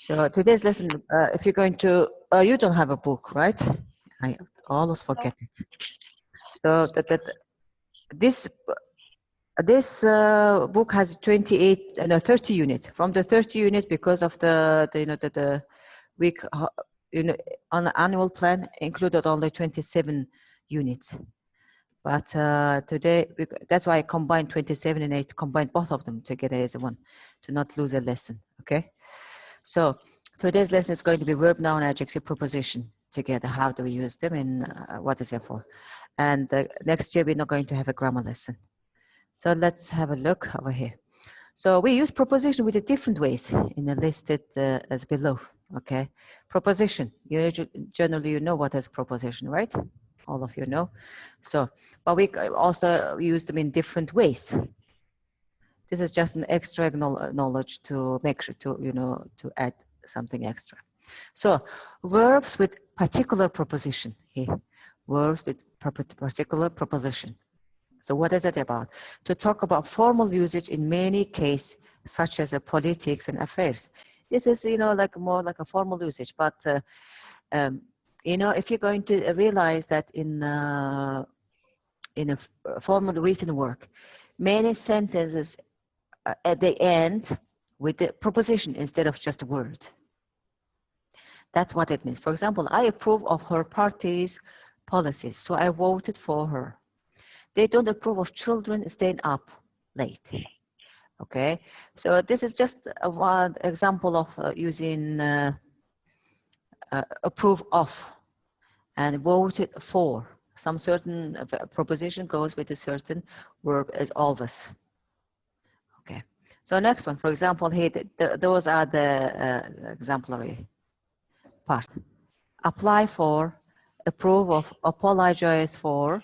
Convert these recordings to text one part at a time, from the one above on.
So today's lesson, if you're going to, you don't have a book, right? I always forget it. So this book has 30 units. From the 30 units, because of the week, on the annual plan included only 27 units. But today, that's why I combined 27 and 8, combined both of them together as one, to not lose a lesson, okay? So today's lesson is going to be verb, noun, adjective, preposition together. How do we use them and what is it for? And next year, we're not going to have a grammar lesson. So let's have a look over here. So we use preposition with the different ways in the listed as below, okay? Preposition, generally you know what is preposition, right? All of you know. So, but we also use them in different ways. This is just an extra knowledge to make sure to add something extra. So verbs with particular preposition here. Verbs with particular preposition. So what is it about? To talk about formal usage in many cases, such as politics and affairs. This is, like more like a formal usage, but if you're going to realize that in a formal written work, many sentences at the end with the preposition instead of just a word. That's what it means. For example, I approve of her party's policies, so I voted for her. They don't approve of children staying up late. Okay, so this is just one example of using approve of and voted for. Some certain preposition goes with a certain verb as always. Okay, so next one, for example, here, those are the exemplary part. Apply for, approve of, apologize for,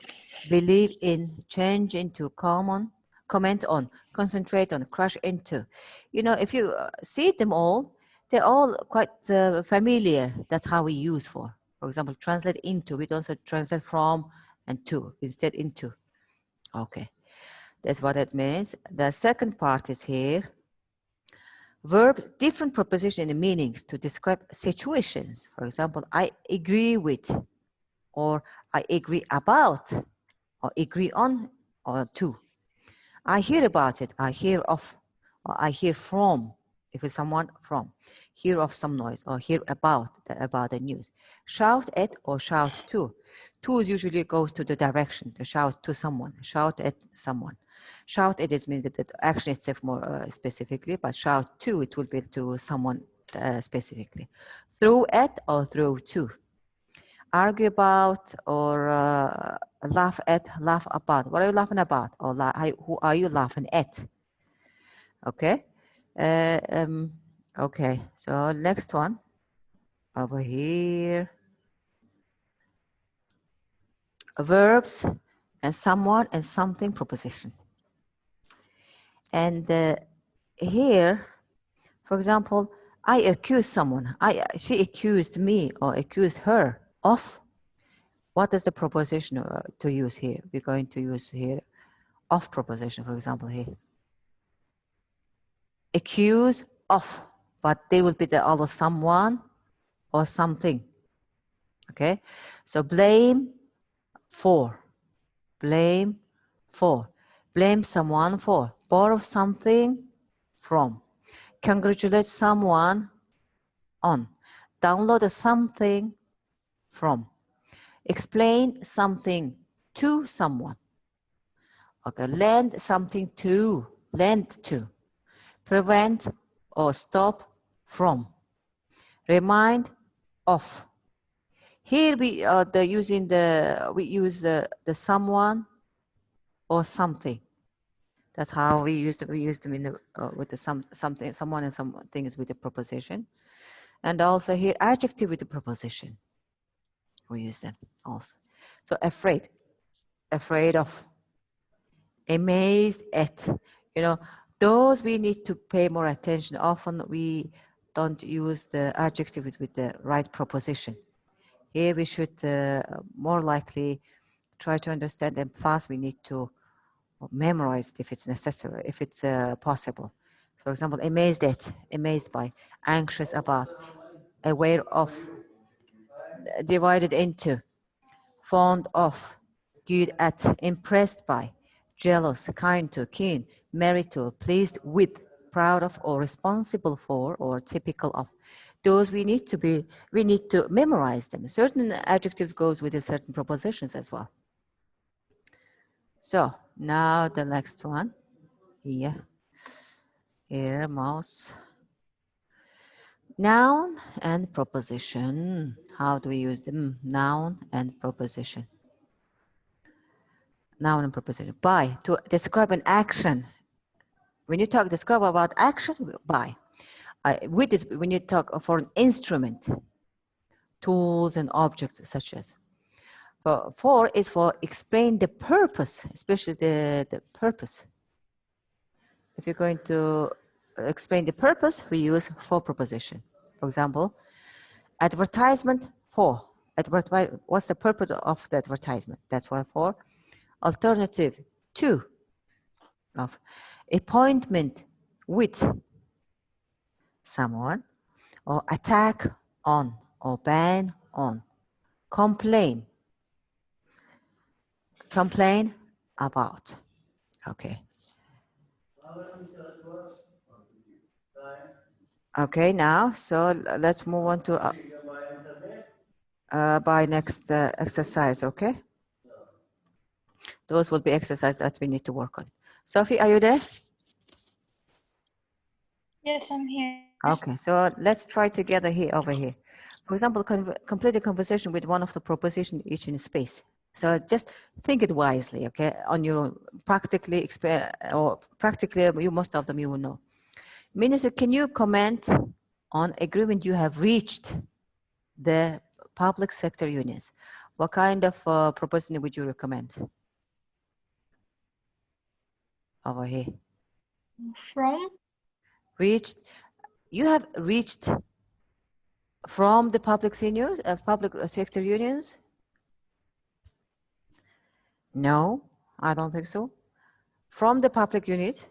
believe in, change into, comment on, concentrate on, crush into. If you see them all, they're all quite familiar. That's how we use for. For example, translate into. We don't say translate from and to, instead into. Okay, that's what it means. The second part is here. Verbs, different preposition and meanings to describe situations. For example, I agree with, or I agree about, or agree on, or to. I hear about it, I hear of, or I hear from, if it's someone from. Hear of some noise, or hear about the news. Shout at or shout to. To usually goes to the direction, to shout to someone, shout at someone. Shout at is means that the action itself more specifically, but shout to, it will be to someone specifically. Through at or through to. Argue about or laugh at, laugh about. What are you laughing about? Or who are you laughing at? Okay. Okay, so next one over here. Verbs and someone and something preposition. And here, for example, I accuse someone. She accused me or accused her of. What is the preposition to use here? We're going to use here of preposition, for example, here. Accuse of, but there will be always someone or something. Okay, so blame for, blame for, blame someone for, borrow something from, congratulate someone on, download something from, explain something to someone. Okay, lend something to, lend to, prevent or stop from, remind of. Here we use the someone or something. That's how we use them in the with the something, someone and something is with the preposition, and also here adjective with the preposition. We use them also. So afraid, afraid of, amazed at. Those we need to pay more attention. Often we don't use the adjectives with the right preposition. Here we should more likely try to understand them. Plus we need to memorize if it's necessary, if it's possible. For example, amazed at, amazed by, anxious about, aware of, divided into, fond of, good at, impressed by, jealous, kind to, keen, married to, pleased with, proud of, or responsible for, or typical of. Those we need to memorize them. Certain adjectives goes with the certain prepositions as well. So now the next one. Here, mouse. Noun and proposition. How do we use them? Noun and proposition. Noun and proposition. By, to describe an action. When you describe about action, by. With this, when you talk for an instrument, tools and objects such as. For is for explain the purpose, especially the purpose. If you're going to explain the purpose, we use for preposition. For example, advertisement for. What's the purpose of the advertisement? That's why for. Alternative to. Of. Appointment with someone. Or attack on. Or ban on. Complain. Complain about. Okay. Okay, now, so let's move on to by next exercise, okay? Those will be exercises that we need to work on. Sophie, are you there? Yes, I'm here. Okay, so let's try together here, over here. For example, complete a conversation with one of the propositions each in space. So just think it wisely, okay? On your own, practically, most of them you will know. Minister, can you comment on agreement you have reached the public sector unions? What kind of proposition would you recommend? Over here. From? Reached. You have reached from the public sector unions? No, I don't think so. From the public unit?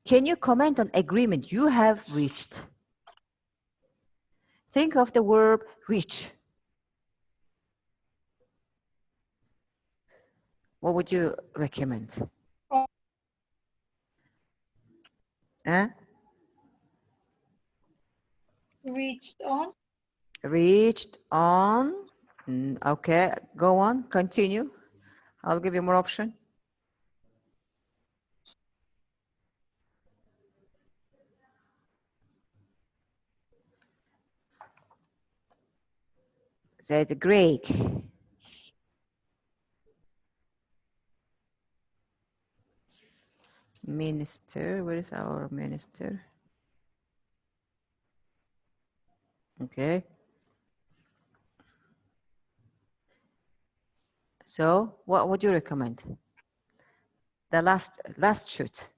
Can you comment on agreement you have reached? Think of the verb reach. What would you recommend? Reached on. Reached on. Okay, go on, continue. I'll give you more option. Said Greg. Minister, where is our minister? Okay. So what would you recommend? The last shoot.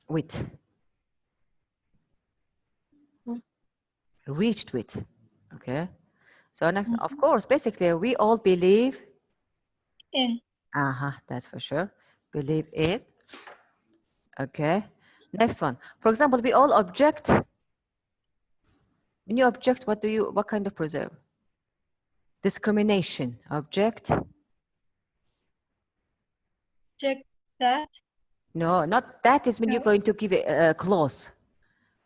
With. Reached with. Okay. So next, of course, basically we all believe in. That's for sure. Believe in. Okay. Next one. For example, we all object. When you object, what kind of preserve? Discrimination. Object. Object that. No, not that is when you're going to give a clause.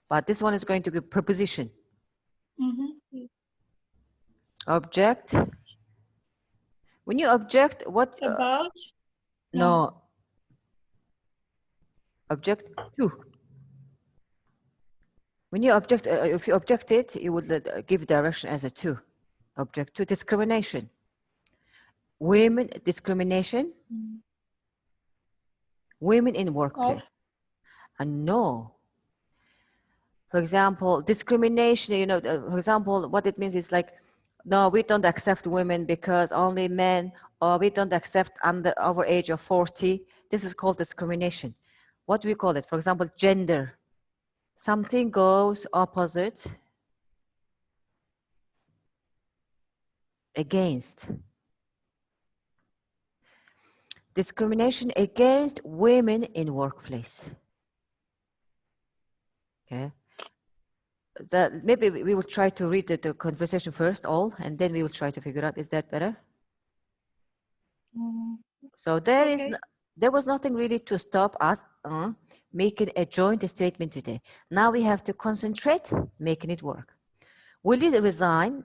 But this one is going to give preposition. Object. When you object, what? About? No. Object to. When you object, if you object it, you would give direction as a to. Object to discrimination. Women discrimination. Women in workplace. No. For example, discrimination, you know, for example, what it means is like, no, we don't accept women because only men, or we don't accept under over age of 40. This is called discrimination. What do we call it? For example, gender. Something goes opposite Against. Discrimination against women in workplace. Okay. Maybe we will try to read the conversation first, all, and then we will try to figure out, is that better? So there was nothing really to stop us making a joint statement today. Now we have to concentrate making it work. Will you resign,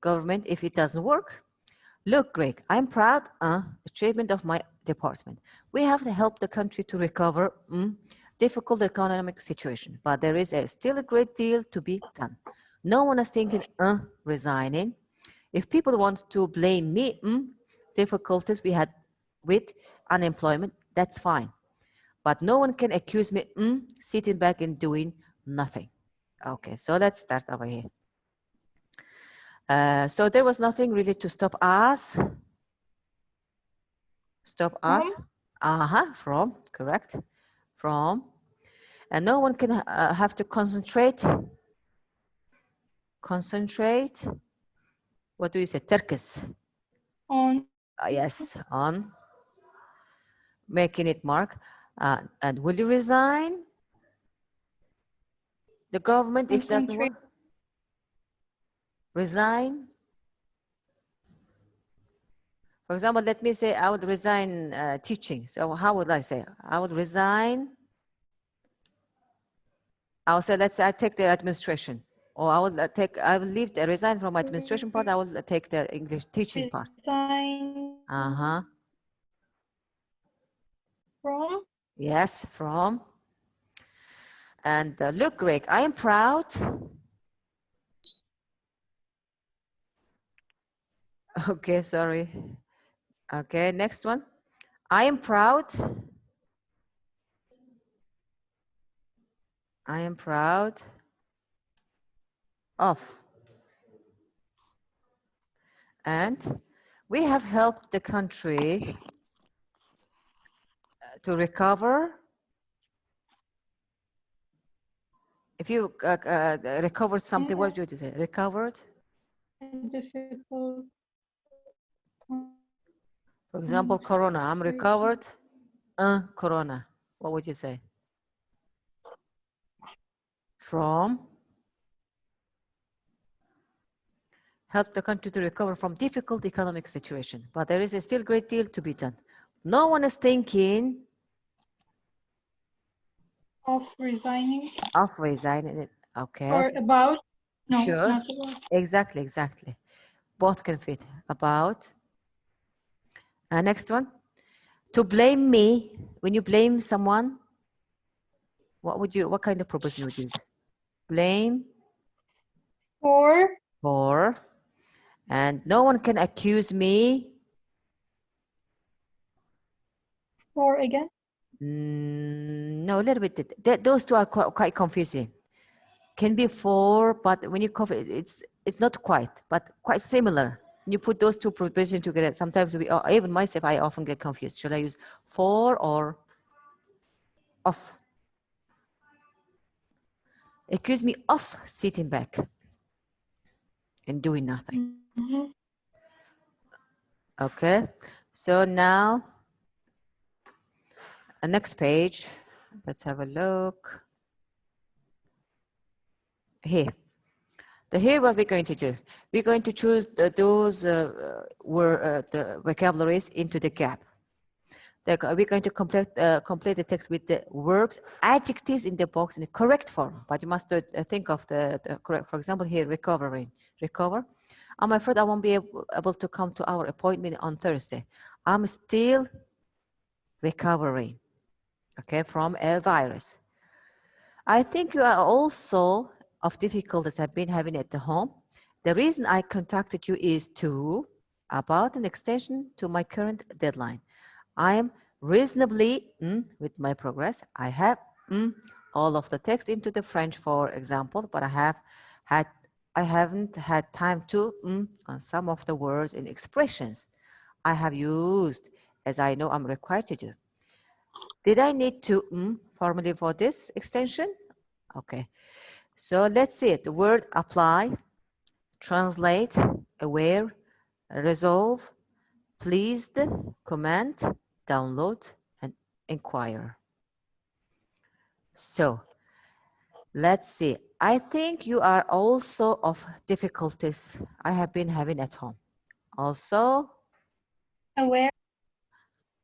government, if it doesn't work? Look, Greg, I'm proud achievement of my department. We have to help the country to recover difficult economic situation, but there is still a great deal to be done. No one is thinking resigning. If people want to blame me, difficulties we had with unemployment, that's fine. But no one can accuse me sitting back and doing nothing. Okay, so let's start over here. So there was nothing really to stop us. Stop us. From, correct. From. And no one can have to concentrate. Concentrate. What do you say? Terkis. On. Yes, on. Making it mark. And will you resign? The government, if it doesn't work? Resign. For example, let me say I would resign teaching. So how would I say? I would resign. I would say, let's say I take the administration. Or I will leave the resign from administration part. I will take the English teaching part. Resign. From? Yes, from. And look, Greg, I am proud. Okay, sorry. Okay, next one. I am proud. I am proud of. And we have helped the country to recover. If you recovered something, what would you say? Recovered? Difficult. For example, Corona. I'm recovered. Corona. What would you say? From? Help the country to recover from difficult economic situation. But there is a still great deal to be done. No one is thinking of resigning. Of resigning. Okay. Or about. No, sure. not about. Exactly, exactly. Both can fit. About. Next one. To blame me. When you blame someone, what kind of proposition would you use? Blame. For. And no one can accuse me. For again? No, a little bit. Those two are quite confusing. Can be for, but when you cover it's not quite, but quite similar. When you put those two propositions together, sometimes even myself, I often get confused. Should I use for or of? Accuse me of sitting back and doing nothing. Okay, so now next page, let's have a look. Here what we're going to do, we're going to choose those the vocabularies into the gap. We're going to complete the text with the verbs, adjectives in the box in the correct form, but you must think of the correct. For example, here, recovering, recover. I'm afraid I won't be able to come to our appointment on Thursday. I'm still recovering, okay, from a virus. I think you are also of difficulties I've been having at the home. The reason I contacted you is about an extension to my current deadline. I am reasonably with my progress. I have all of the text into the French, for example, but I haven't had time to on some of the words and expressions I have used as I know I'm required to do. Did I need to formally for this extension? Okay, so let's see it. The word apply, translate, aware, resolve, pleased, comment, download, and inquire. So let's see. I think you are also of difficulties I have been having at home. Also, Aware.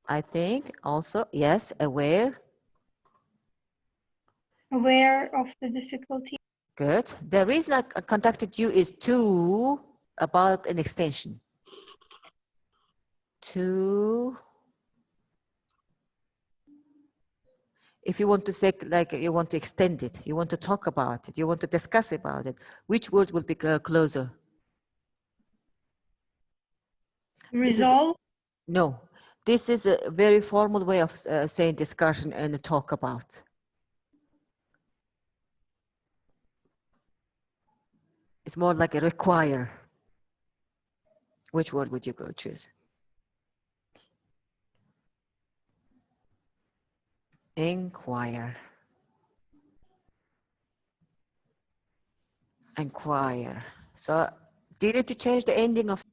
I think also, yes, aware. Aware of the difficulty. Good. The reason I contacted you is to about an extension. To, if you want to say, like, you want to extend it, you want to talk about it, you want to discuss about it, which word will be closer? This is, Resolve. no, this is a very formal way of saying discussion and talk about. It's more like a require. Which word would you go choose? Inquire. Inquire. So, do you need to change the ending of?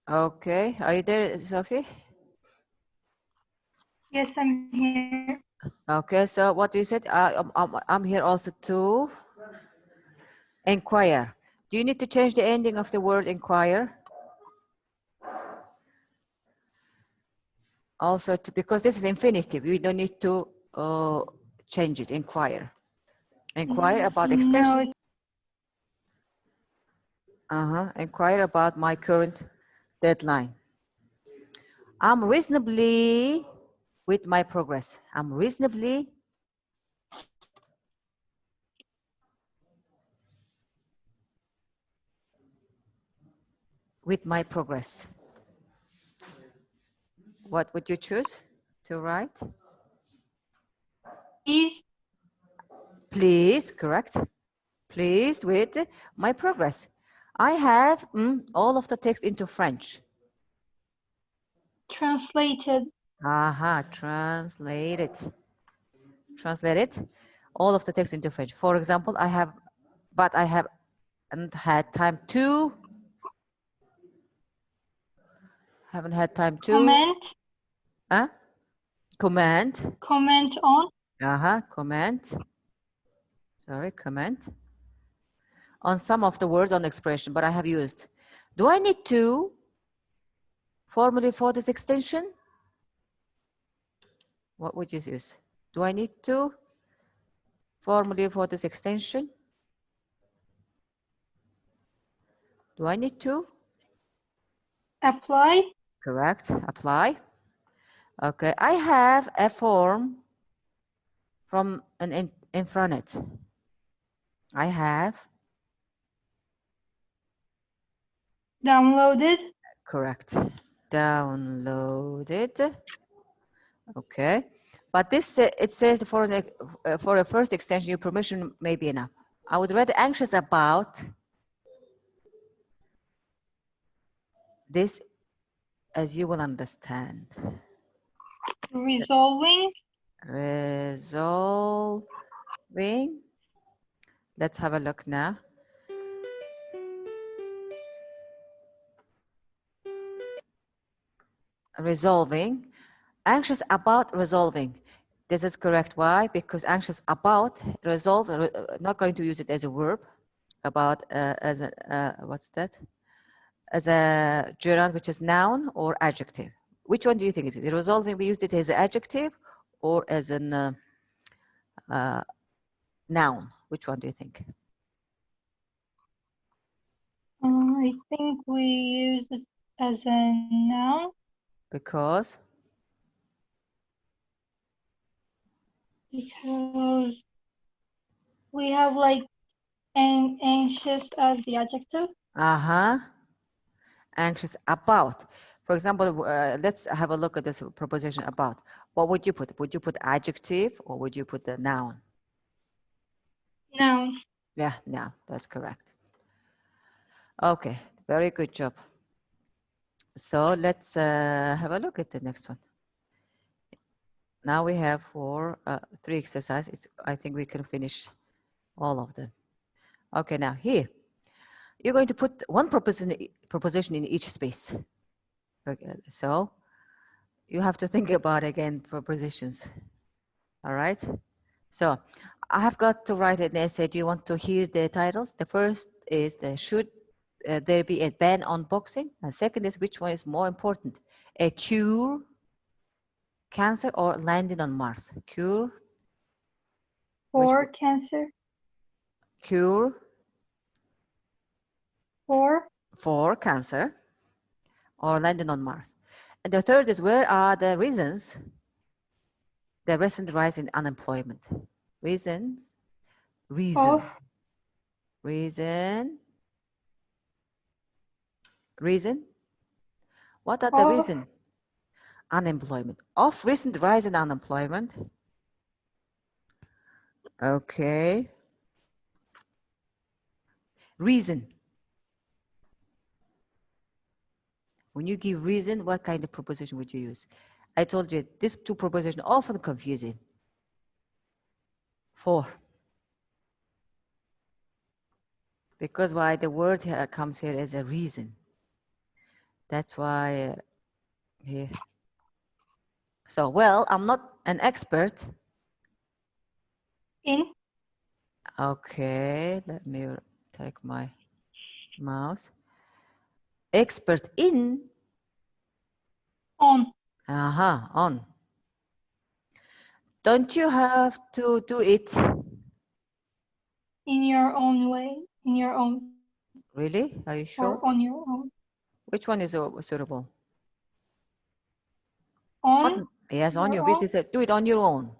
Okay, are you there, Sophie? Yes, I'm here. Okay, so what you said, I'm here also to inquire. Do you need to change the ending of the word inquire? Also, to, because this is infinitive, we don't need to change it, inquire. Inquire about extension. No, Inquire about my current deadline. I'm reasonably with my progress. I'm reasonably with my progress. What would you choose to write? please. Please, correct. Pleased with my progress. I have all of the text into French. Translated. Aha, translate it. Translate it. All of the text into French. For example, I haven't had time to. Haven't had time to. Comment. Comment. Comment on. Comment. Sorry, comment. On some of the words on expression, but I have used. Do I need to formally for this extension? What would you use? Do I need to formally for this extension? Do I need to? Apply. Correct, apply. Okay, I have a form from an intranet. I have. Downloaded. Correct, downloaded. Okay, but this, it says for a first extension, your permission may be enough. I would rather anxious about this, as you will understand. Resolving. Resolving. Let's have a look now. Resolving. Anxious about resolving. This is correct. Why? Because anxious about resolve, not going to use it as a verb, about as a, what's that? As a gerund, which is noun or adjective. Which one do you think it is? Resolving, we used it as an adjective or as a noun. Which one do you think? I think we use it as a noun Because we have like anxious as the adjective. Anxious about. For example, let's have a look at this proposition about. What would you put? Would you put adjective or would you put the noun? Noun. Yeah, noun. That's correct. Okay, very good job. So let's have a look at the next one. Now we have three exercises. I think we can finish all of them. Okay, now here. you're going to put one proposition in each space. Okay, so you have to think about again propositions. All right. So I have got to write an essay. Do you want to hear the titles? The first is the should there be a ban on boxing? And second is which one is more important? A cure cancer or landing on Mars? Cure. For cancer. Cure For cancer or landing on Mars. And the third is where are the reasons the recent rise in unemployment? Reasons. Reason. of Reason. Reason. What are the of reason? Unemployment. Of recent rise in unemployment. Okay. Reason. When you give reason, what kind of proposition would you use? I told you these two propositions often confusing. 4. Because why the word here comes here as a reason. That's why here. So, well, I'm not an expert. in Okay, let me take my mouse. Expert in. on On. Don't you have to do it? in your own way, in your own, Really? Are you sure? or on your own. Which one is suitable? On Yes, on your own. do it on your own.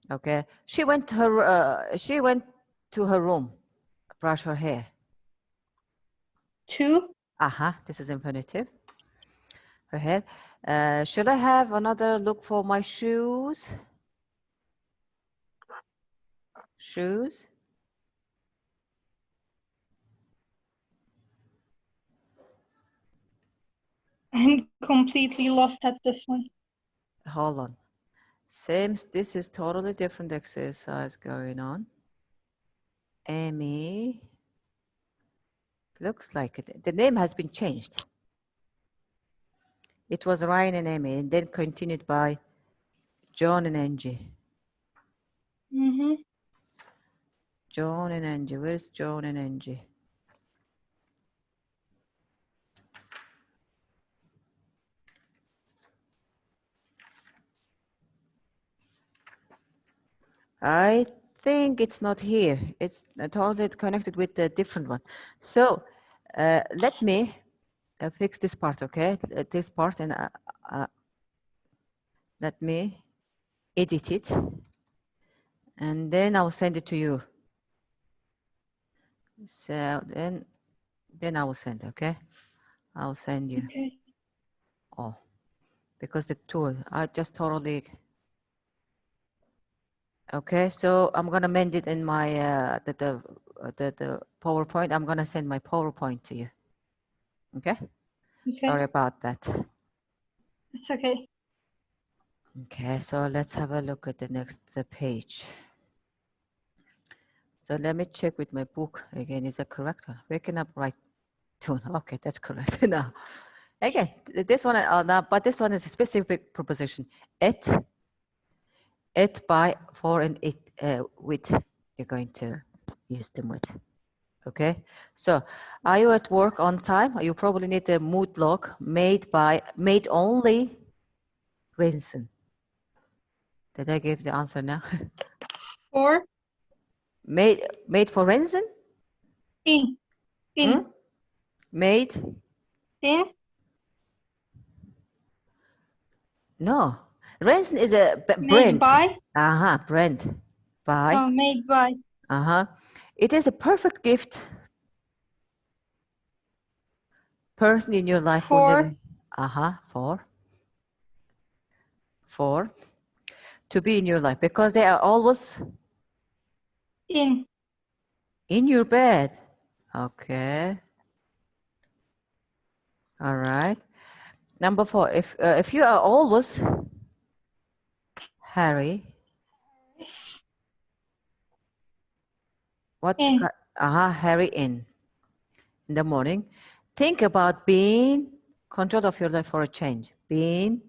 Okay. She went to her room, brush her hair. To This is infinitive. Her hair. Should I have another look for my shoes? Shoes. I'm completely lost at this one. Hold on. Same. This is totally different exercise going on. Amy. Looks like it. The name has been changed. It was Ryan and Amy, and then continued by John and Angie. John and Angie. Where's John and Angie? I think it's not here. It's totally connected with a different one. So let me fix this part, okay? This part, and let me edit it, and then I'll send it to you. So then I will send, okay? I'll send you. Okay. Oh, because the two are just totally. Okay, so I'm gonna mend it in my the PowerPoint. I'm gonna send my PowerPoint to you. Okay. Sorry about that. It's okay. Okay, so let's have a look at the next page. So let me check with my book again. Is that correct? Waking up right tune. Okay, that's correct. Now, again, this one, but this one is a specific proposition. It, by, for, and it, with. You're going to use them with. Okay, so are you at work on time? You probably need a mood log made only Renson. Did I give the answer now? For Made for Renson? in Made? in No. Renson is a made brand. by Brand. By. made by It is a perfect gift. Person in your life will never. For. To be in your life because they are always in your bed. Okay. All right. Number 4. If you are always Harry. What? in Harry in. in the morning, think about being control of your life for a change. Being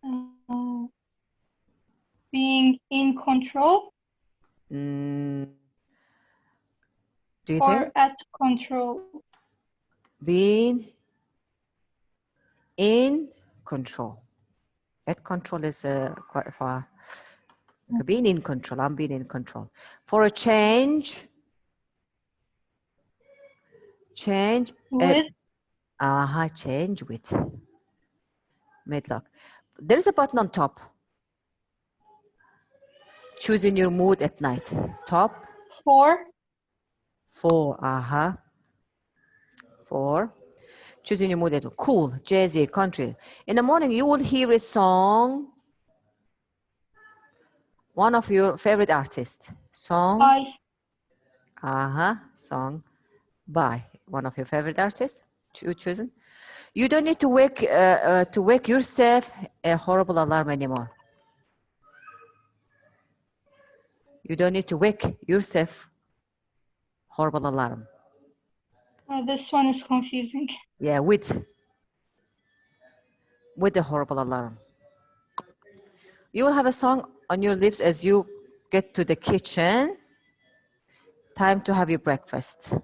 Uh, being in control do you think? or at control. Being in control. At control is quite far. Okay, being in control. I'm being in control. For a change, change. With Change with. Midlock. There's a button on top. Choosing your mood at night. Top. for For. For. Choosing your mood at cool, jazzy, country. In the morning, you will hear a song. One of your favorite artists. Song. Song by one of your favorite artists. Chosen. You don't need to wake yourself a horrible alarm anymore. You don't need to wake yourself horrible alarm. This one is confusing. Yeah, with the horrible alarm. You will have a song on your lips as you get to the kitchen. Time to have your breakfast.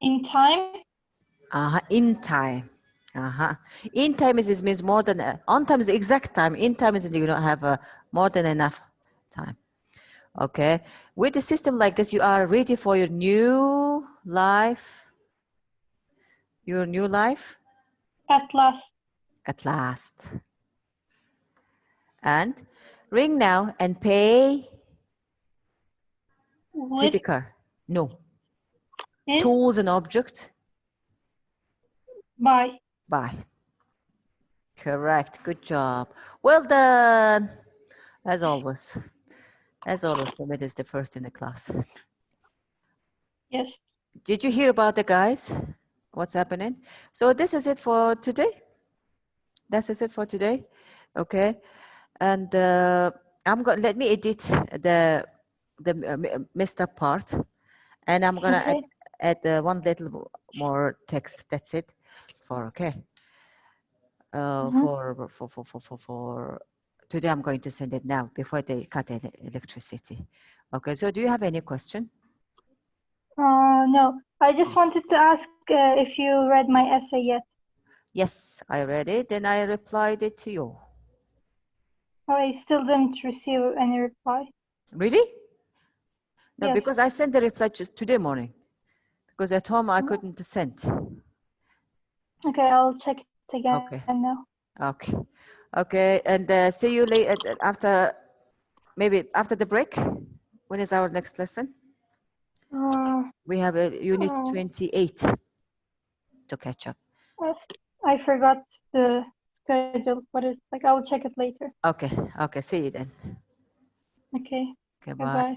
In time. In time. In time is means more than on time is the exact time. In time is you don't have more than enough time. Okay. With a system like this, you are ready for your new life. Your new life. At last. At last. And ring now and pay. With Credit card. No. is Tools and object. by. Buy. Correct. Good job. Well done. As always. As always, Timid is the first in the class. Yes. Did you hear about the guys? What's happening? So this is it for today. This is it for today. Okay. And let me edit the messed up part. And I'm gonna Okay. add one little more text. That's it. Okay. For today, I'm going to send it now before they cut the electricity. Okay, so do you have any question? No, I just wanted to ask if you read my essay yet. Yes, I read it and I replied it to you. Oh, I still didn't receive any reply. Really? No, Yes. because I sent the reply just today morning. Because at home I couldn't send. Okay, I'll check it again Okay. now. Okay. Okay, and see you later after, maybe after the break. When is our next lesson? We have a unit 28 to catch up. I forgot the schedule. What is like? I'll check it later. Okay. Okay. See you then. Okay. Okay. Bye. Goodbye.